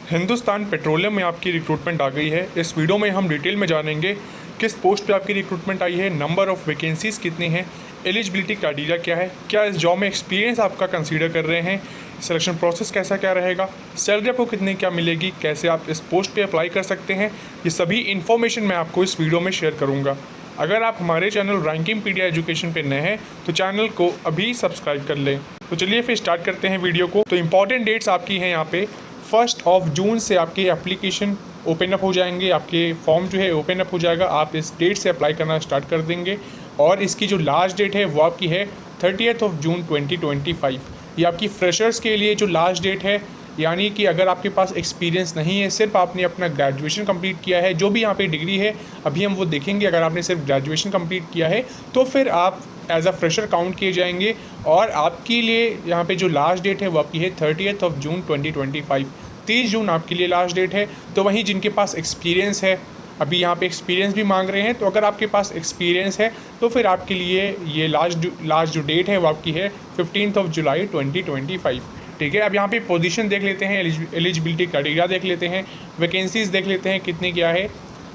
Hindustan petroleum में आपकी recruitment आ गई है। इस वीडियो में हम डिटेल में जानेंगे किस पोस्ट पे आपकी रिक्रूटमेंट आई है, नंबर ऑफ़ वैकेंसीज़ कितनी हैं, एलिजिबिलिटी क्राइटेरिया क्या है, क्या इस जॉब में एक्सपीरियंस आपका कंसीडर कर रहे हैं, सिलेक्शन प्रोसेस कैसा क्या रहेगा, सैलरी आपको कितनी क्या मिलेगी, कैसे आप इस पोस्ट पे अप्लाई कर सकते हैं, ये सभी इन्फॉर्मेशन मैं आपको इस वीडियो में शेयर करूँगा। अगर आप हमारे चैनल रैंकिंगपीडिया एजुकेशन पे नए हैं तो चैनल को अभी सब्सक्राइब कर लें। तो चलिए फिर स्टार्ट करते हैं वीडियो को। तो इंपॉर्टेंट डेट्स आपकी हैं यहाँ पे 1 जून से आपके एप्लीकेशन ओपन अप हो जाएंगे, आपके फॉर्म जो है ओपन अप हो जाएगा, आप इस डेट से अप्लाई करना स्टार्ट कर देंगे और इसकी जो लास्ट डेट है वो आपकी है 30 जून 2025। ये आपकी फ्रेशर्स के लिए जो लास्ट डेट है, यानी कि अगर आपके पास एक्सपीरियंस नहीं है, सिर्फ आपने अपना ग्रेजुएशन कंप्लीट किया है, जो भी यहाँ पे डिग्री है अभी हम वो देखेंगे, अगर आपने सिर्फ ग्रेजुएशन कंप्लीट किया है तो फिर आप एज अ फ्रेशर काउंट किए जाएंगे और आपके लिए यहाँ पे जो लास्ट डेट है वो आपकी है 30 जून 2025। 30 जून आपके लिए लास्ट डेट है। तो वहीं जिनके पास एक्सपीरियंस है, अभी यहाँ पे एक्सपीरियंस भी मांग रहे हैं, तो अगर आपके पास एक्सपीरियंस है तो फिर आपके लिए ये लास्ट जो डेट है वो आपकी है 15 जुलाई 2025। ठीक है, अब यहाँ पे पोजीशन देख लेते हैं, एलिजिबिलिटी क्राइटेरिया देख लेते हैं, वैकेंसीज देख लेते हैं कितनी क्या है।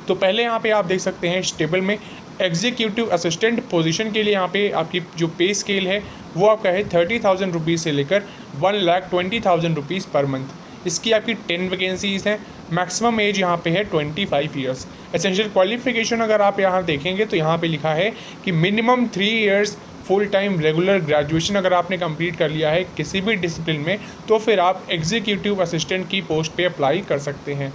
तो पहले यहाँ पे आप देख सकते हैं इस टेबल में एग्जीक्यूटिव असिस्टेंट पोजीशन के लिए यहाँ पे आपकी जो पे स्केल है वो आपका है 30,000 रुपीज़ से लेकर 1,20,000 रुपीज़ पर मंथ। इसकी आपकी 10 वैकेंसीज़ हैं। मैक्सिमम एज यहाँ पे है 25 ईयर्स। एसेंशियल क्वालिफिकेशन अगर आप यहाँ देखेंगे तो यहाँ पे लिखा है कि minimum 3 years full time regular graduation अगर आपने कंप्लीट कर लिया है किसी भी डिसिप्लिन में तो फिर आप एग्जीक्यूटिव असिस्टेंट की पोस्ट पे अप्लाई कर सकते हैं।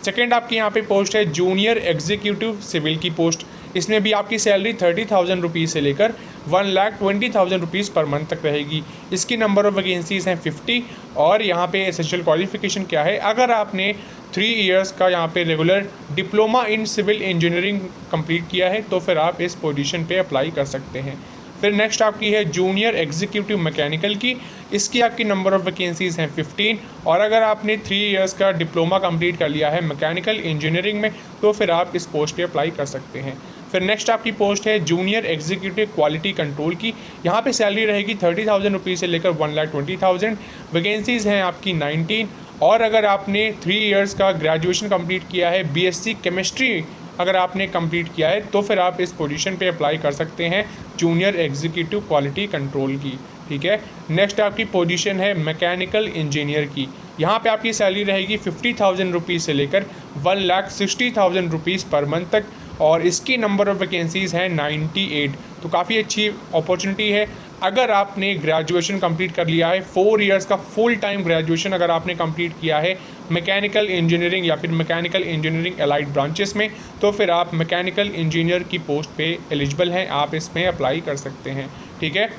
सेकेंड आपकी यहाँ पे पोस्ट है जूनियर एग्जीक्यूटिव सिविल की पोस्ट। इसमें भी आपकी सैलरी 30,000 रुपीज़ से लेकर 1,20,000 रुपीज़ पर मंथ तक रहेगी। इसकी नंबर ऑफ़ वैकेंसीज़ हैं 50 और यहाँ पे एसेंशियल क्वालिफिकेशन क्या है, अगर आपने 3 इयर्स का यहाँ पे regular diploma in civil engineering complete किया है तो फिर आप इस पोजीशन पे अप्लाई कर सकते हैं। फिर नेक्स्ट आपकी है जूनियर एग्जीक्यूटिव मैकेनिकल की। इसकी आपकी नंबर ऑफ़ वैकेंसीज़ हैं 15 और अगर आपने 3 इयर्स का डिप्लोमा कंप्लीट कर लिया है मैकेनिकल इंजीनियरिंग में तो फिर आप इस पोस्ट पे अप्लाई कर सकते हैं। फिर नेक्स्ट आपकी पोस्ट है जूनियर एग्जीक्यूटिव क्वालिटी कंट्रोल की। यहाँ पे सैलरी रहेगी 30,000 रुपीज़ से लेकर 1,20,000। वैकेंसीज़ हैं आपकी 19 और अगर आपने 3 इयर्स का ग्रेजुएशन कंप्लीट किया है, बीएससी केमिस्ट्री अगर आपने कंप्लीट किया है तो फिर आप इस पोजीशन पे अप्लाई कर सकते हैं जूनियर एग्जीक्यूटिव क्वालिटी कंट्रोल की। ठीक है, नेक्स्ट आपकी पोजीशन है मैकेनिकल इंजीनियर की। यहाँ पे आपकी सैलरी रहेगी 50,000 रुपीज़ से लेकर 1,60,000 रुपीज़ पर मंथ तक और इसकी नंबर ऑफ़ वैकेंसीज़ हैं 98। तो काफ़ी अच्छी अपॉर्चुनिटी है। अगर आपने ग्रेजुएशन कंप्लीट कर लिया है, 4 इयर्स का फुल टाइम ग्रेजुएशन अगर आपने कंप्लीट किया है मैकेनिकल इंजीनियरिंग या फिर मैकेनिकल इंजीनियरिंग एलाइड ब्रांचेस में तो फिर आप मैकेनिकल इंजीनियर की पोस्ट पे एलिजिबल हैं, आप इसमें अप्लाई कर सकते हैं। ठीक है,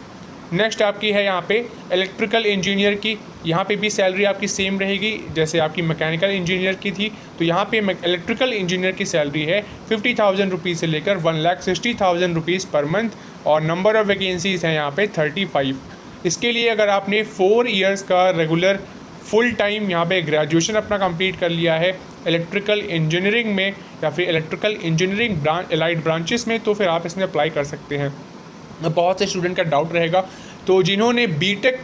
नेक्स्ट आपकी है यहाँ पे इलेक्ट्रिकल इंजीनियर की। यहाँ पे भी सैलरी आपकी सेम रहेगी जैसे आपकी मैकेनिकल इंजीनियर की थी। तो यहाँ पे इलेक्ट्रिकल इंजीनियर की सैलरी है 50,000 रुपीज़ से लेकर 1,60,000 रुपीज़ पर मंथ और नंबर ऑफ़ वैकेंसीज़ हैं यहाँ पे 35। इसके लिए अगर आपने 4 इयर्स का रेगुलर फुल टाइम यहाँ पे ग्रेजुएशन अपना कंप्लीट कर लिया है इलेक्ट्रिकल इंजीनियरिंग में या फिर इलेक्ट्रिकल इंजीनियरिंग एलाइड ब्रांचेस में तो फिर आप इसमें अप्लाई कर सकते हैं। बहुत से स्टूडेंट का डाउट रहेगा, तो जिन्होंने बीटेक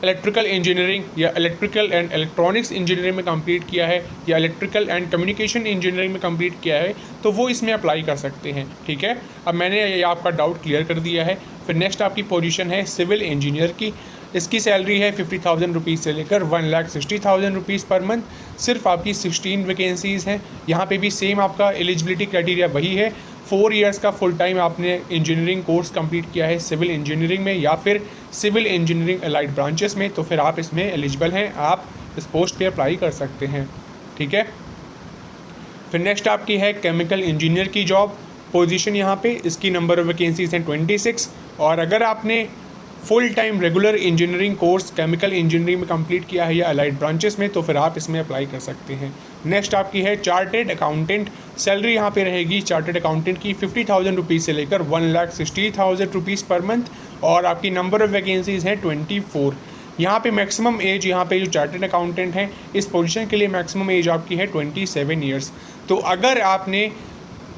इलेक्ट्रिकल इंजीनियरिंग या इलेक्ट्रिकल एंड इलेक्ट्रॉनिक्स इंजीनियरिंग में कंप्लीट किया है या इलेक्ट्रिकल एंड कम्युनिकेशन इंजीनियरिंग में कंप्लीट किया है तो वो इसमें अप्लाई कर सकते हैं। ठीक है, अब मैंने ये आपका डाउट क्लियर कर दिया है। फिर नेक्स्ट आपकी पोजीशन है सिविल इंजीनियर की। इसकी सैलरी है 50,000 रुपीज़ से लेकर 1,60,000 रुपीज़ पर मंथ। सिर्फ आपकी 16 वैकेंसीज़ हैं। यहाँ पे भी सेम आपका एलिजिबिलिटी क्राइटेरिया वही है, 4 इयर्स का फुल टाइम आपने इंजीनियरिंग कोर्स कंप्लीट किया है सिविल इंजीनियरिंग में या फिर सिविल इंजीनियरिंग एलाइड ब्रांचेस में तो फिर आप इसमें एलिजिबल हैं, आप इस पोस्ट पे अप्लाई कर सकते हैं। ठीक है, फिर नेक्स्ट आपकी है केमिकल इंजीनियर की जॉब पोजीशन। यहाँ पे इसकी नंबर ऑफ़ वैकेंसीज़ हैं 26 और अगर आपने full time regular engineering course chemical engineering में कंप्लीट किया है या अलाइड ब्रांचेस में तो फिर आप इसमें अप्लाई कर सकते हैं। नेक्स्ट आपकी है चार्टेड अकाउंटेंट। सैलरी यहाँ पे रहेगी चार्टेड अकाउंटेंट की 50,000 रुपीज़ से लेकर 1,60,000 रुपीज़ पर मंथ और आपकी नंबर ऑफ़ वैकेंसीज़ हैं 24। यहाँ पे मैक्सिमम एज यहाँ पे जो चार्टेड अकाउंटेंट हैं इस पोजीशन के लिए मैक्सिमम एज आपकी है 27 ईयर्स। तो अगर आपने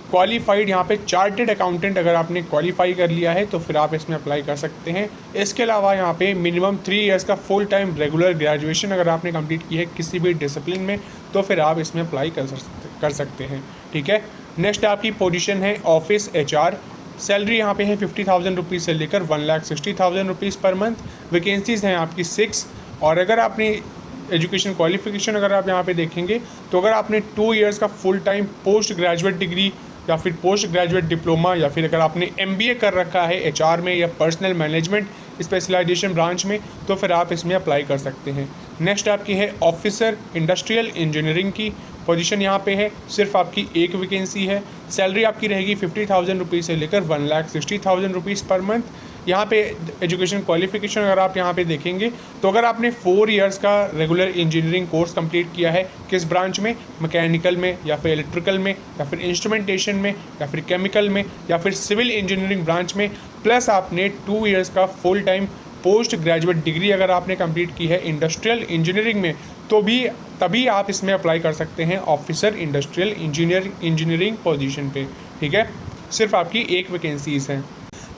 क्वालिफाइड यहाँ पे चार्टेड अकाउंटेंट अगर आपने क्वालिफाई कर लिया है तो फिर आप इसमें अप्लाई कर सकते हैं। इसके अलावा यहाँ पे मिनिमम 3 इयर्स का फुल टाइम रेगुलर ग्रेजुएशन अगर आपने कंप्लीट की है किसी भी डिसिप्लिन में तो फिर आप इसमें अप्लाई कर सकते हैं। ठीक है। नेक्स्ट आपकी पोजीशन है ऑफिस HR। सैलरी यहाँ पे है 50,000 रुपीज़ से लेकर 1,60,000 रुपीज़ पर मंथ। वैकेंसीज़ हैं आपकी 6। और अगर आपने एजुकेशन क्वालिफिकेशन अगर आप यहाँ पे देखेंगे तो अगर आपने 2 इयर्स का full time post graduate degree या फिर पोस्ट ग्रेजुएट डिप्लोमा या फिर अगर आपने MBA कर रखा है HR में या पर्सनल मैनेजमेंट स्पेशलाइजेशन ब्रांच में तो फिर आप इसमें अप्लाई कर सकते हैं। नेक्स्ट आपकी है ऑफिसर इंडस्ट्रियल इंजीनियरिंग की पोजीशन यहाँ पे है, सिर्फ आपकी एक वैकेंसी है। सैलरी आपकी रहेगी 50,000 रुपीज़ से लेकर 1,60,000 रुपीज़ पर मंथ। यहाँ पे एजुकेशन क्वालिफिकेशन अगर आप यहाँ पे देखेंगे तो अगर आपने 4 इयर्स का रेगुलर इंजीनियरिंग कोर्स कंप्लीट किया है किस ब्रांच में, मैकेनिकल में या फिर इलेक्ट्रिकल में या फिर इंस्ट्रूमेंटेशन में या फिर केमिकल में या फिर सिविल इंजीनियरिंग ब्रांच में, प्लस आपने 2 इयर्स का full time post graduate degree अगर आपने कंप्लीट की है इंडस्ट्रियल इंजीनियरिंग में तो भी तभी आप इसमें अप्लाई कर सकते हैं ऑफिसर इंडस्ट्रियल इंजीनियरिंग पोजीशन पे। ठीक है। सिर्फ आपकी एक वैकेंसीज़ हैं।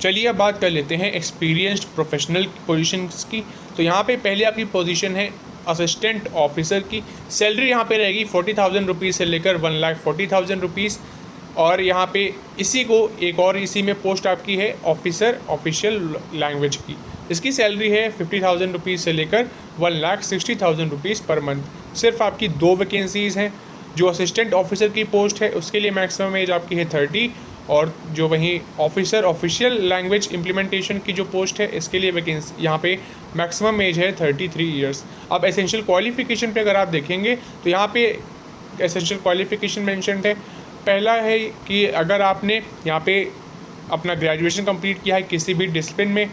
चलिए अब बात कर लेते हैं एक्सपीरियंस्ड प्रोफेशनल पोजीशंस की। तो यहाँ पे पहले आपकी पोजीशन है असिस्टेंट ऑफिसर की। सैलरी यहाँ पे रहेगी 40,000 रुपीज़ से लेकर 1,40,000 रुपीज़। और यहाँ पे इसी को एक और इसी में पोस्ट आपकी है ऑफिसर ऑफिशियल लैंग्वेज की। इसकी सैलरी है 50,000 रुपीज़ से लेकर 1,60,000 रुपीज़ पर मंथ। सिर्फ आपकी 2 वैकेंसीज़ हैं। जो असिस्टेंट ऑफिसर की पोस्ट है उसके लिए मैक्सिमम एज आपकी है 30 और जो वहीं ऑफिसर ऑफिशियल लैंग्वेज इम्प्लीमेंटेशन की जो पोस्ट है इसके लिए वैकेंसी यहाँ पे मैक्सिमम एज है 33 इयर्स। अब एसेंशियल क्वालिफिकेशन पे अगर आप देखेंगे तो यहाँ पे एसेंशियल क्वालिफिकेशन मेंशन्ड है। पहला है कि अगर आपने यहाँ पे अपना ग्रेजुएशन कंप्लीट किया है किसी भी डिसिप्लिन में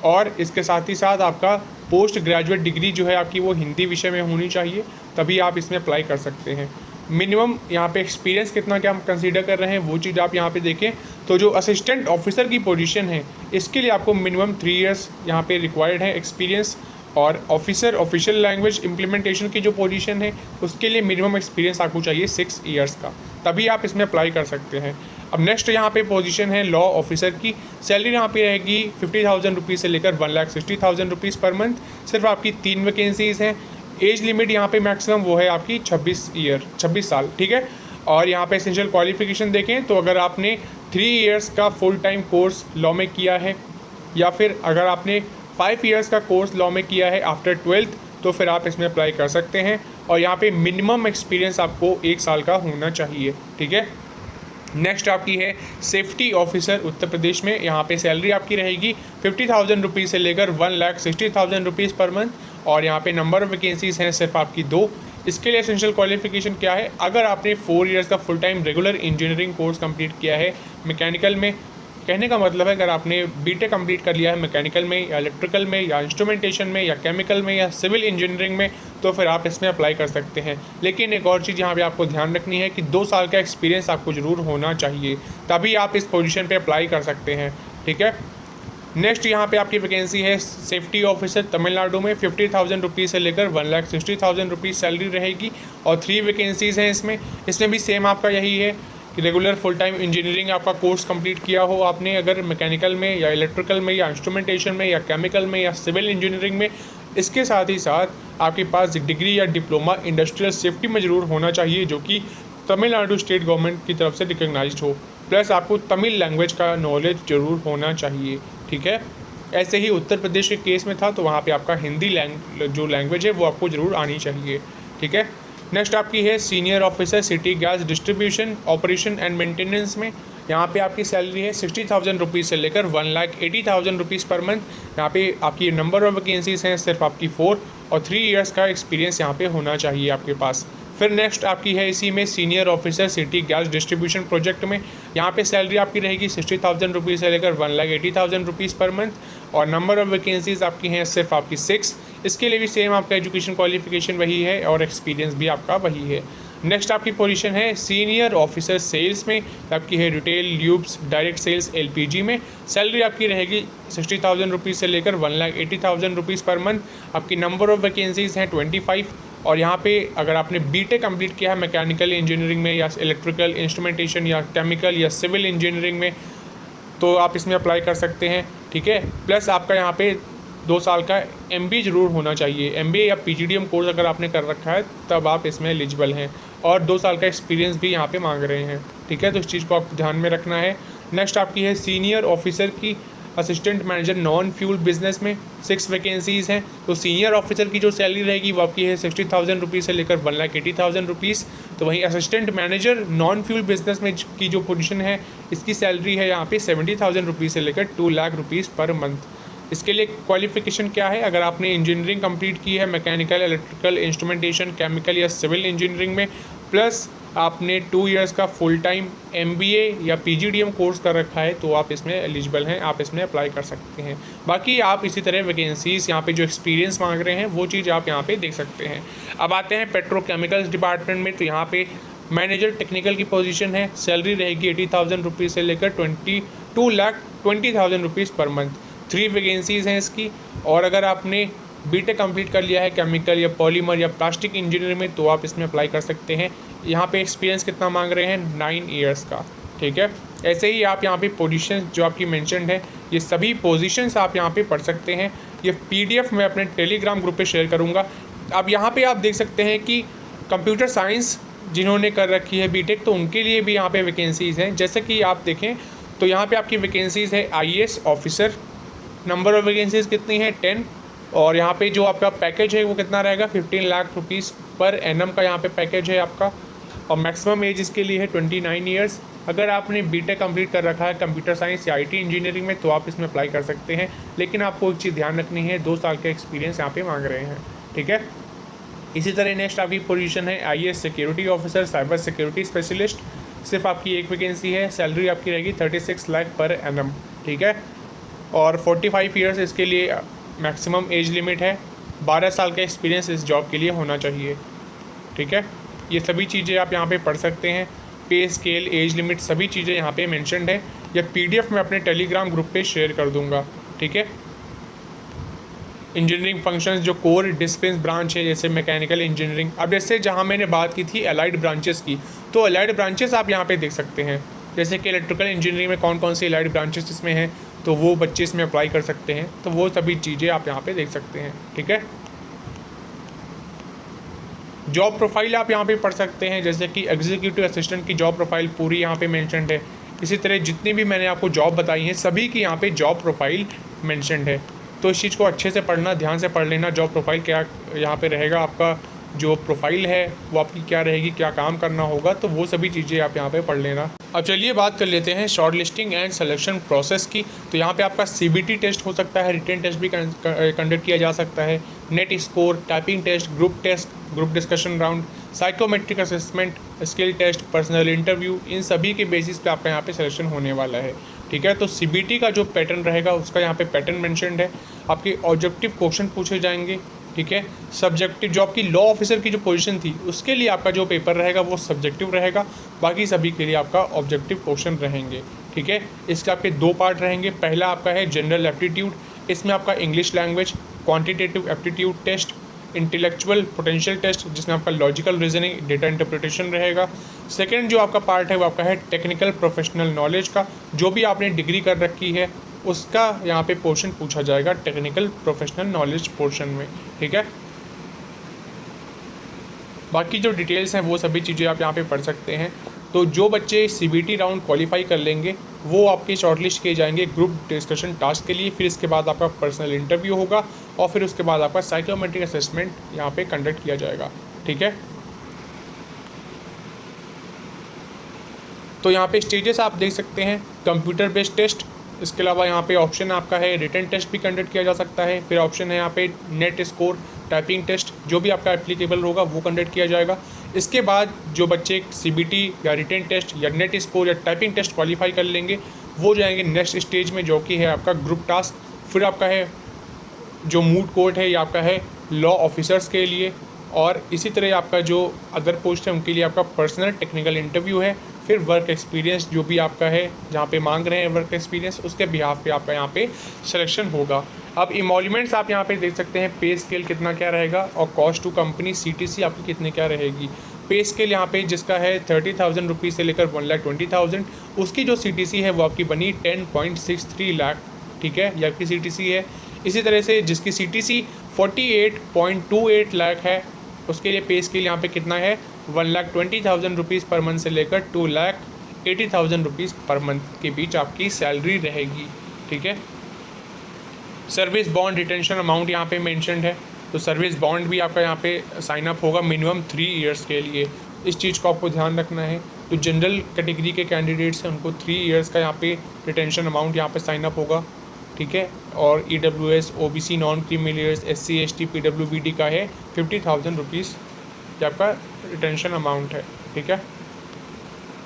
और इसके साथ ही साथ आपका पोस्ट ग्रेजुएट डिग्री जो है आपकी वो हिंदी विषय में होनी चाहिए, तभी आप इसमें अप्लाई कर सकते हैं। मिनिमम यहाँ पे एक्सपीरियंस कितना क्या हम कंसीडर कर रहे हैं वो चीज़ आप यहाँ पे देखें तो जो असिस्टेंट ऑफिसर की पोजीशन है इसके लिए आपको मिनिमम 3 इयर्स यहाँ पे रिक्वायर्ड है एक्सपीरियंस। और ऑफिसर ऑफिशियल लैंग्वेज इम्प्लीमेंटेशन की जो पोजीशन है उसके लिए मिनिमम एक्सपीरियंस आपको चाहिए 6 इयर्स का, तभी आप इसमें अप्लाई कर सकते हैं। अब नेक्स्ट यहाँ पे पोजीशन है लॉ ऑफिसर की। सैलरी यहाँ पे रहेगी 50,000 रुपीज़ से लेकर 1,60,000 रुपीज़ पर मंथ। सिर्फ आपकी 3 वैकेंसीज़ हैं। एज लिमिट यहाँ पे मैक्सिमम वो है आपकी 26 साल। ठीक है। और यहाँ पे एसेंशियल क्वालिफिकेशन देखें तो अगर आपने 3 इयर्स का फुल टाइम कोर्स लॉ में किया है या फिर अगर आपने 5 इयर्स का कोर्स लॉ में किया है आफ्टर 12th तो फिर आप इसमें अप्लाई कर सकते हैं। और यहाँ पे मिनिमम एक्सपीरियंस आपको 1 साल का होना चाहिए। ठीक है। नेक्स्ट आपकी है सेफ्टी ऑफिसर उत्तर प्रदेश में। यहाँ पे सैलरी आपकी रहेगी 50,000 रुपीज़ से लेकर 1,60,000 रुपीज़ पर मंथ। और यहाँ पे नंबर ऑफ वैकेंसीज़ हैं सिर्फ आपकी 2। इसके लिए एसेंशियल क्वालिफिकेशन क्या है, अगर आपने 4 इयर्स का full time regular engineering course complete किया है मैकेनिकल में, कहने का मतलब है अगर आपने BTech कंप्लीट कर लिया है मैकेनिकल में या इलेक्ट्रिकल में या इंस्ट्रूमेंटेशन में या केमिकल में या सिविल इंजीनियरिंग में तो फिर आप इसमें अप्लाई कर सकते हैं। लेकिन एक और चीज़ यहाँ पे आपको ध्यान रखनी है कि 2 साल का एक्सपीरियंस आपको ज़रूर होना चाहिए, तभी आप इस पोजीशन पे अप्लाई कर सकते हैं। ठीक है। नेक्स्ट यहाँ पे आपकी वैकेंसी है सेफ्टी ऑफिसर तमिलनाडु में। 50,000 रुपीज़ से लेकर 1,60,000 रुपीज़ सैलरी रहेगी और 3 वैकेंसीज़ हैं इसमें भी सेम आपका यही है कि रेगुलर फुल टाइम इंजीनियरिंग आपका कोर्स कंप्लीट किया हो आपने, अगर मैकेनिकल में या इलेक्ट्रिकल में या इंस्ट्रूमेंटेशन में या केमिकल में या सिविल इंजीनियरिंग में। इसके साथ ही साथ आपके पास डिग्री या डिप्लोमा इंडस्ट्रियल सेफ्टी में ज़रूर होना चाहिए जो कि तमिलनाडु स्टेट गवर्नमेंट की तरफ से रिकग्नाइज्ड हो। प्लस आपको तमिल लैंग्वेज का नॉलेज ज़रूर होना चाहिए। ठीक है। ऐसे ही उत्तर प्रदेश के केस में था तो वहाँ पे आपका हिंदी जो लैंग्वेज है वो आपको ज़रूर आनी चाहिए। ठीक है। नेक्स्ट आपकी है senior officer city gas distribution operation and maintenance में। यहाँ पे आपकी सैलरी है 60,000 रुपीज़ से लेकर 1,80,000 रुपीज़ पर मंथ। यहाँ पे आपकी नंबर ऑफ वैकेंसीज़ हैं सिर्फ आपकी 4 और 3 इयर्स का एक्सपीरियंस यहाँ पे होना चाहिए आपके पास। फिर नेक्स्ट आपकी है इसी में senior officer city gas distribution project में। यहाँ पे सैलरी आपकी रहेगी 60,000 रुपीज़ से लेकर 1,80,000 रुपीज़ पर मंथ और नंबर ऑफ वैकेंसीज़ आपकी हैं सिर्फ आपकी 6। इसके लिए भी सेम आपका एजुकेशन क्वालिफिकेशन वही है और एक्सपीरियंस भी आपका वही है। नेक्स्ट आपकी पोजीशन है सीनियर ऑफिसर सेल्स में। आपकी है retail lubes direct sales LPG में। सैलरी आपकी रहेगी 60,000 रुपीज़ से लेकर 1,80,000 रुपीज़ पर मंथ। आपकी नंबर ऑफ वैकेंसीज़ हैं 25 और यहाँ पे अगर आपने बीटेक कंप्लीट किया है मैकेनिकल इंजीनियरिंग में या इलेक्ट्रिकल इंस्ट्रूमेंटेशन या केमिकल या सिविल इंजीनियरिंग में, तो आप इसमें अप्लाई कर सकते हैं। ठीक है, प्लस आपका यहाँ पे 2 साल का MBA ज़रूर होना चाहिए। MBA या PGDM कोर्स अगर आपने कर रखा है तब आप इसमें एलिजिबल हैं, और 2 साल का एक्सपीरियंस भी यहाँ पे मांग रहे हैं। ठीक है, तो इस चीज़ को आपको ध्यान में रखना है। नेक्स्ट आपकी है सीनियर ऑफिसर की assistant manager non fuel business में 6 वैकेंसीज़ हैं। तो सीनियर ऑफिसर की जो सैलरी रहेगी वो आपकी है 60,000 रुपीज़ से लेकर 1,80,000 रुपीज़। तो वहीं assistant manager non fuel business में की जो पोजीशन है इसकी सैलरी है यहाँ पे 70,000 रुपीज़ से लेकर 2 लाख रुपीज़ पर मंथ। इसके लिए क्वालिफिकेशन क्या है, अगर आपने इंजीनियरिंग कंप्लीट की है मैकेनिकल, इलेक्ट्रिकल, इंस्ट्रूमेंटेशन, केमिकल या सिविल इंजीनियरिंग में, प्लस आपने 2 इयर्स का फुल टाइम MBA या PGDM कोर्स कर रखा है, तो आप इसमें एलिजिबल हैं, आप इसमें अप्लाई कर सकते हैं। बाकी आप इसी तरह वैकेंसीज़ यहाँ पे जो एक्सपीरियंस मांग रहे हैं वो चीज़ आप यहाँ पे देख सकते हैं। अब आते हैं पेट्रोकेमिकल्स डिपार्टमेंट में, तो यहाँ पे मैनेजर टेक्निकल की पोजीशन है, सैलरी रहेगी 80,000 रुपीज़ से लेकर 2,20,000 रुपीज़ पर मंथ। 3 वैकेंसीज़ हैं इसकी। और अगर आपने बीटेक कंप्लीट कर लिया है केमिकल या पॉलीमर या प्लास्टिक इंजीनियरिंग में, तो आप इसमें अप्लाई कर सकते हैं। यहाँ पे एक्सपीरियंस कितना मांग रहे हैं, 9 इयर्स का। ठीक है, ऐसे ही आप यहाँ पे पोजीशन जो आपकी मेंशन्ड है ये सभी पोजीशंस आप यहाँ पे पढ़ सकते हैं। ये PDF मैं अपने टेलीग्राम ग्रुप पे शेयर करूँगा। अब यहाँ पे आप देख सकते हैं कि कंप्यूटर साइंस जिन्होंने कर रखी है बीटेक, तो उनके लिए भी यहाँ पे वैकेंसीज़ हैं। जैसे कि आप देखें तो यहाँ पे आपकी वैकेंसीज़ है IAS officer. Number of vacancies कितनी है, 10। और यहाँ पे जो आपका पैकेज है वो कितना रहेगा, 15 लाख रुपीज़ पर एनम का यहाँ पे पैकेज है आपका। और मैक्सिमम एज इसके लिए है 29 ईयर्स। अगर आपने बीटेक कंप्लीट कर रखा है कंप्यूटर साइंस या IT इंजीनियरिंग में, तो आप इसमें अप्लाई कर सकते हैं। लेकिन आपको एक चीज़ ध्यान रखनी है, 2 साल का एक्सपीरियंस यहाँ पे मांग रहे हैं। ठीक है, इसी तरह नेक्स्ट आपकी पोजीशन है IAS security officer, cyber security specialist. सिर्फ आपकी एक वैकेंसी है, सैलरी आपकी रहेगी 36 लाख पर एनम। ठीक है, और 45 ईयर्स इसके लिए मैक्सिमम एज लिमिट है। 12 साल का एक्सपीरियंस इस जॉब के लिए होना चाहिए। ठीक है, ये सभी चीज़ें आप यहाँ पे पढ़ सकते हैं। पे स्केल, एज लिमिट, सभी चीज़ें यहाँ पे मेंशन्ड है। या PDF मैं अपने टेलीग्राम ग्रुप पे शेयर कर दूँगा। ठीक है, इंजीनियरिंग फंक्शंस जो कोर डिसिप्लिन ब्रांच है जैसे मैकेनिकल इंजीनियरिंग। अब जैसे जहाँ मैंने बात की थी अलाइड ब्रांचेस की, तो अलाइड ब्रांचेस आप यहाँ पे देख सकते हैं। जैसे कि इलेक्ट्रिकल इंजीनियरिंग में कौन कौन सी अलाइड ब्रांचेस इसमें हैं, तो वो बच्चे इसमें अप्लाई कर सकते हैं। तो वो सभी चीज़ें आप यहाँ पे देख सकते हैं। ठीक है, जॉब प्रोफाइल आप यहाँ पे पढ़ सकते हैं। जैसे कि एग्जीक्यूटिव असिस्टेंट की जॉब प्रोफाइल पूरी यहाँ पे मेंशन्ड है। इसी तरह जितनी भी मैंने आपको जॉब बताई हैं सभी की यहाँ पे जॉब प्रोफाइल मेंशन्ड है। तो इस चीज़ को अच्छे से पढ़ना, ध्यान से पढ़ लेना। जॉब प्रोफाइल क्या यहाँ पे रहेगा, आपका जो प्रोफाइल है वो आपकी क्या रहेगी, क्या काम करना होगा, तो वो सभी चीज़ें आप यहाँ पे पढ़ लेना। अब चलिए बात कर लेते हैं short listing and selection process की। तो यहाँ पे आपका CBT टेस्ट हो सकता है, रिटन टेस्ट भी कंडक्ट किया जा सकता है, net score, typing test, group discussion round, psychometric assessment, skill test, personal interview, इन सभी के बेसिस पे आपका यहाँ पे सिलेक्शन होने वाला है। ठीक है, तो CBT का जो पैटर्न रहेगा उसका यहाँ पे पैटर्न मेंशन्ड है। आपके ऑब्जेक्टिव क्वेश्चन पूछे जाएंगे। ठीक है, सब्जेक्टिव जो आपकी लॉ ऑफिसर की जो पोजीशन थी उसके लिए आपका जो पेपर रहेगा वो सब्जेक्टिव रहेगा, बाकी सभी के लिए आपका ऑब्जेक्टिव क्वेश्चन रहेंगे। ठीक है, इसके आपके 2 पार्ट रहेंगे। पहला आपका है जनरल एप्टीट्यूड, इसमें आपका English language, quantitative aptitude test, intellectual potential test जिसमें आपका लॉजिकल रीजनिंग, डेटा इंटरप्रिटेशन रहेगा। सेकेंड जो आपका पार्ट है वो आपका है टेक्निकल प्रोफेशनल नॉलेज का, जो भी आपने डिग्री कर रखी है उसका यहाँ पे पोर्शन पूछा जाएगा टेक्निकल प्रोफेशनल नॉलेज पोर्शन में। ठीक है, बाकी जो डिटेल्स हैं वो सभी चीज़ें आप यहाँ पे पढ़ सकते हैं। तो जो बच्चे CBT राउंड क्वालिफाई कर लेंगे वो आपके शॉर्टलिस्ट किए जाएंगे ग्रुप डिस्कशन टास्क के लिए। फिर इसके बाद आपका पर्सनल इंटरव्यू होगा और फिर उसके बाद आपका साइकोमेट्रिक असेसमेंट यहाँ पे कंडक्ट किया जाएगा। ठीक है, तो यहाँ पे स्टेजेस आप देख सकते हैं, कंप्यूटर बेस्ड टेस्ट, इसके अलावा यहाँ पे ऑप्शन आपका है रिटन टेस्ट भी कंडक्ट किया जा सकता है। फिर ऑप्शन है यहाँ पे नेट स्कोर, टाइपिंग टेस्ट, जो भी आपका एप्लीकेबल होगा वो कंडक्ट किया जाएगा। इसके बाद जो बच्चे CBT या रिटन टेस्ट या नेट स्कोर या टाइपिंग टेस्ट क्वालिफाई कर लेंगे वो जाएंगे नेक्स्ट स्टेज में, जो कि है आपका ग्रुप टास्क। फिर आपका है जो मूड कोर्ट है, ये आपका है लॉ ऑफिसर्स के लिए। और इसी तरह आपका जो अदर पोस्ट है उनके लिए आपका पर्सनल टेक्निकल इंटरव्यू है, फिर वर्क एक्सपीरियंस जो भी आपका है जहाँ पे मांग रहे हैं वर्क एक्सपीरियंस, उसके बिहाफ पे आपका यहाँ पे सिलेक्शन होगा। अब इमोल्यूमेंट्स आप यहाँ पे देख सकते हैं, पे स्केल कितना क्या रहेगा और कॉस्ट टू कंपनी CTC आपकी कितने क्या रहेगी। पे स्केल यहाँ पे जिसका है 30,000 रुपीज़ से लेकर 1,20,000, उसकी जो CTC है वो आपकी बनी 10.63 लाख, ठीक है, ये आपकी CTC है। इसी तरह से जिसकी CTC 48.28 लाख है, उसके लिए पे स्केल यहाँ पे कितना है 1,20,000 रुपीज़ पर मंथ से लेकर 2,80,000 रुपीज़ पर मंथ के बीच आपकी सैलरी रहेगी, ठीक है। सर्विस बॉन्ड रिटेंशन अमाउंट यहाँ पे मेंशन्ड है, तो सर्विस बॉन्ड भी आपका यहाँ पे साइन अप होगा मिनिमम 3 ईयर्स के लिए, इस चीज़ को आपको ध्यान रखना है। तो जनरल कैटेगरी के कैंडिडेट्स हैं उनको 3 ईयर्स का यहाँ पे रिटेंशन अमाउंट यहाँ पे साइन अप होगा, ठीक है। और EWS OBC non creamy layers SC ST PWBD का है 50,000 रुपीज़ ये आपका रिटेंशन अमाउंट है, ठीक है।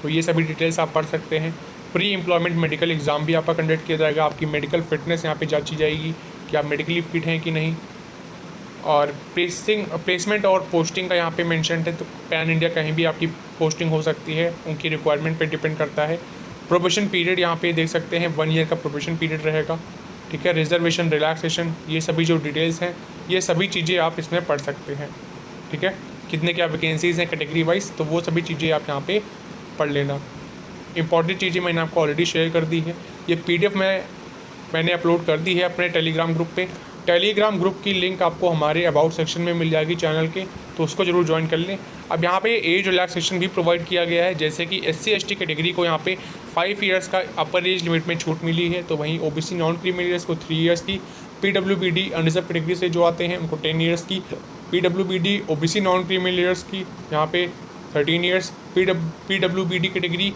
तो ये सभी डिटेल्स आप पढ़ सकते हैं। प्री एम्प्लॉयमेंट मेडिकल एग्ज़ाम भी आपका कंडक्ट किया जाएगा, आपकी मेडिकल फिटनेस यहाँ पे जांची जाएगी कि आप मेडिकली फिट हैं कि नहीं। और प्लेसमेंट और पोस्टिंग का यहाँ पे मेंशन है, तो पैन इंडिया कहीं भी आपकी पोस्टिंग हो सकती है, उनकी रिक्वायरमेंट पे डिपेंड करता है। प्रोबेशन पीरियड यहाँ पे देख सकते हैं 1 ईयर का प्रोबेशन पीरियड रहेगा, ठीक है। रिजर्वेशन, रिलैक्सेशन, ये सभी जो डिटेल्स हैं ये सभी चीज़ें आप इसमें पढ़ सकते हैं, ठीक है। कितने क्या वैकेंसीज़ हैं कैटेगरी वाइज, तो वो सभी चीज़ें आप यहाँ पे पढ़ लेना। इंपॉर्टेंट चीज़ें मैंने आपको ऑलरेडी शेयर कर दी है, ये PDF मैंने अपलोड कर दी है अपने टेलीग्राम ग्रुप पे। टेलीग्राम ग्रुप की लिंक आपको हमारे अबाउट सेक्शन में मिल जाएगी चैनल के, तो उसको ज़रूर ज्वाइन कर लें। अब यहाँ पे एज रिलैक्सेशन भी प्रोवाइड किया गया है, जैसे कि SC ST कैटेगरी को यहाँ पे 5 ईयर्स का अपर एज लिमिट में छूट मिली है, तो वहीं OBC नॉन क्रीमिलियर्स को 3 ईयर्स की, PWBD अनरिजर्व कैटेगरी से जो आते हैं उनको 10 ईयर्स की, PWBD OBC नॉन क्रीमिलियर्स की यहाँ पे 13 ईयर्स, PWBD कैटेगरी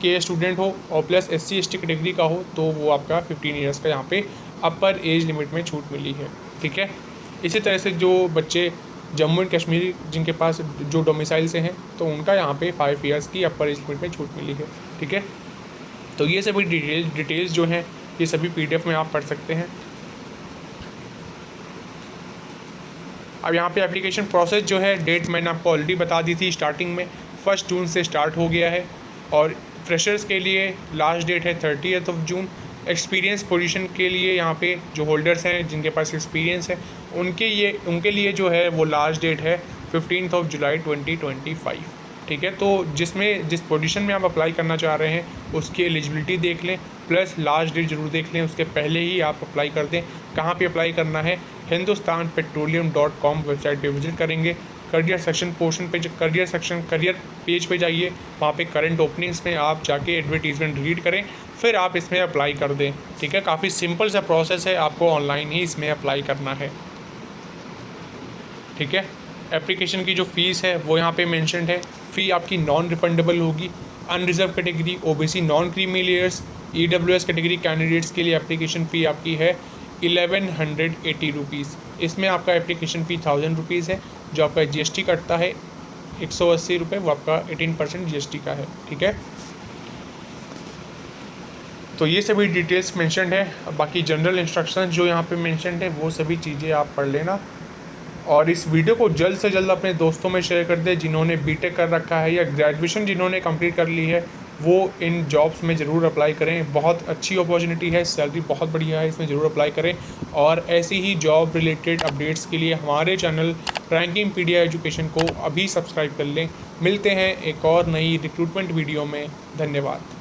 के स्टूडेंट हो और प्लस SC ST कैटेगरी का हो तो वो आपका 15 ईयर्स का यहाँ पे अपर एज लिमिट में छूट मिली है, ठीक है। इसी तरह से जो बच्चे जम्मू एंड कश्मीर जिनके पास जो डोमिसाइल से हैं तो उनका यहाँ पे 5 ईयर्स की अपर एज लिमिट में छूट मिली है, ठीक है। तो ये सभी डिटेल्स जो हैं ये सभी PDF में आप पढ़ सकते हैं। अब यहाँ पे एप्लीकेशन प्रोसेस जो है, डेट मैंने आपको ऑलरेडी बता दी थी स्टार्टिंग में, 1 जून से स्टार्ट हो गया है। और फ्रेशर्स के लिए लास्ट डेट है 30 जून। एक्सपीरियंस पोजीशन के लिए यहाँ पे जो होल्डर्स हैं जिनके पास एक्सपीरियंस है उनके लिए जो है वो लास्ट डेट है 15 जुलाई 2025, ठीक है। तो जिस पोजीशन में आप अप्लाई करना चाह रहे हैं उसकी एलिजिबिलिटी देख लें, प्लस लास्ट डेट ज़रूर देख लें, उसके पहले ही आप अप्लाई कर दें। कहाँ पे अप्लाई करना है, hindustanpetroleum.com वेबसाइट पे विजिट करेंगे, करियर सेक्शन पोर्शन पे करियर पेज पे जाइए, वहाँ पे करंट ओपनिंग्स में आप जाके एडवर्टीजमेंट रीड करें, फिर आप इसमें अप्लाई कर दें, ठीक है। काफ़ी सिंपल सा प्रोसेस है, आपको ऑनलाइन ही इसमें अप्लाई करना है, ठीक है। एप्लीकेशन की जो फ़ीस है वो यहाँ पे मेंशन्ड है, फ़ी आपकी नॉन रिफंडेबल होगी। Unreserved category, OBC non creamy layers, EWS category candidates के लिए एप्लीकेशन फ़ी आपकी है 1180 रुपीज़। इसमें आपका एप्लीकेशन फ़ी 1000 रुपीज़ है, जो आपका GST कटता है 180 रुपये, वो आपका 18% GST का है, ठीक है। तो ये सभी डिटेल्स मेंशन्ड है। बाकी जनरल इंस्ट्रक्शन जो यहाँ पे मेंशन्ड है वो सभी चीज़ें आप पढ़ लेना, और इस वीडियो को जल्द से जल्द अपने दोस्तों में शेयर कर दें जिन्होंने BTech कर रखा है या ग्रेजुएशन जिन्होंने कंप्लीट कर ली है, वो इन जॉब्स में ज़रूर अप्लाई करें। बहुत अच्छी अपॉर्चुनिटी है, सैलरी बहुत बढ़िया है, इसमें ज़रूर अप्लाई करें। और ऐसी ही जॉब रिलेटेड अपडेट्स के लिए हमारे चैनल रैंकिंगपीडिया एजुकेशन को अभी सब्सक्राइब कर लें। मिलते हैं एक और नई रिक्रूटमेंट वीडियो में, धन्यवाद।